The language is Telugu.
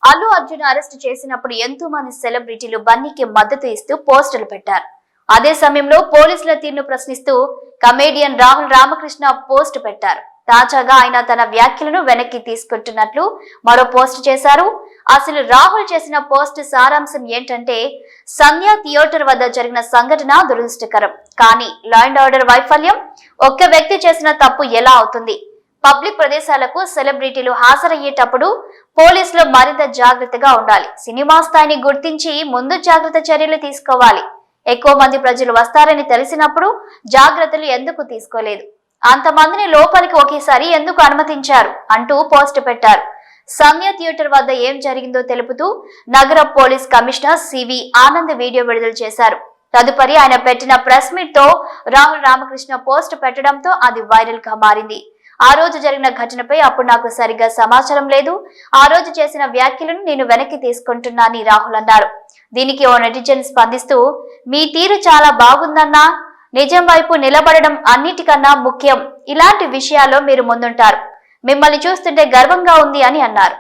అల్లు అర్జున్ అరెస్ట్ చేసినప్పుడు ఎంతో మంది సెలబ్రిటీలు బన్నీకి మద్దతు ఇస్తూ పోస్టులు పెట్టారు. అదే సమయంలో పోలీసుల తీరును ప్రశ్నిస్తూ కమేడియన్ రాహుల్ రామకృష్ణ పోస్ట్ పెట్టారు. తాజాగా ఆయన తన వ్యాఖ్యలను వెనక్కి తీసుకుంటున్నట్లు మరో పోస్ట్ చేశారు. అసలు రాహుల్ చేసిన పోస్ట్ సారాంశం ఏంటంటే, సంధ్య థియేటర్ వద్ద జరిగిన సంఘటన దురదృష్టకరం, కానీ లా అండ్ ఆర్డర్ వైఫల్యం. ఒక్క వ్యక్తి చేసిన తప్పు ఎలా అవుతుంది? పబ్లిక్ ప్రదేశాలకు సెలబ్రిటీలు హాజరయ్యేటప్పుడు పోలీసులు మరింత జాగ్రత్తగా ఉండాలి. సినిమా స్థాయిని గుర్తించి ముందు జాగ్రత్త చర్యలు తీసుకోవాలి. ఎక్కువ మంది ప్రజలు వస్తారని తెలిసినప్పుడు జాగ్రత్తలు ఎందుకు తీసుకోలేదు? అంతమందిని లోపలికి ఒకేసారి ఎందుకు అనుమతించారు అంటూ పోస్ట్ పెట్టారు. సంధ్య థియేటర్ వద్ద ఏం జరిగిందో తెలుపుతూ నగర police commissioner CV Anand video విడుదల చేశారు. తదుపరి ఆయన పెట్టిన ప్రెస్ మీట్ తో రాహుల్ రామకృష్ణ పోస్ట్ పెట్టడంతో అది వైరల్ గా మారింది. ఆ రోజు జరిగిన ఘటనపై అప్పుడు నాకు సరిగ్గా సమాచారం లేదు. ఆ రోజు చేసిన వ్యాఖ్యలను నేను వెనక్కి తీసుకుంటున్నానని రాహుల్ అన్నారు. దీనికి ఓ నెటిజన్ స్పందిస్తూ, మీ తీరు చాలా బాగుందన్నా, నిజం వైపు నిలబడడం అన్నిటికన్నా ముఖ్యం. ఇలాంటి విషయాల్లో మీరు ముందుంటారు. మిమ్మల్ని చూస్తుంటే గర్వంగా ఉంది అని అన్నారు.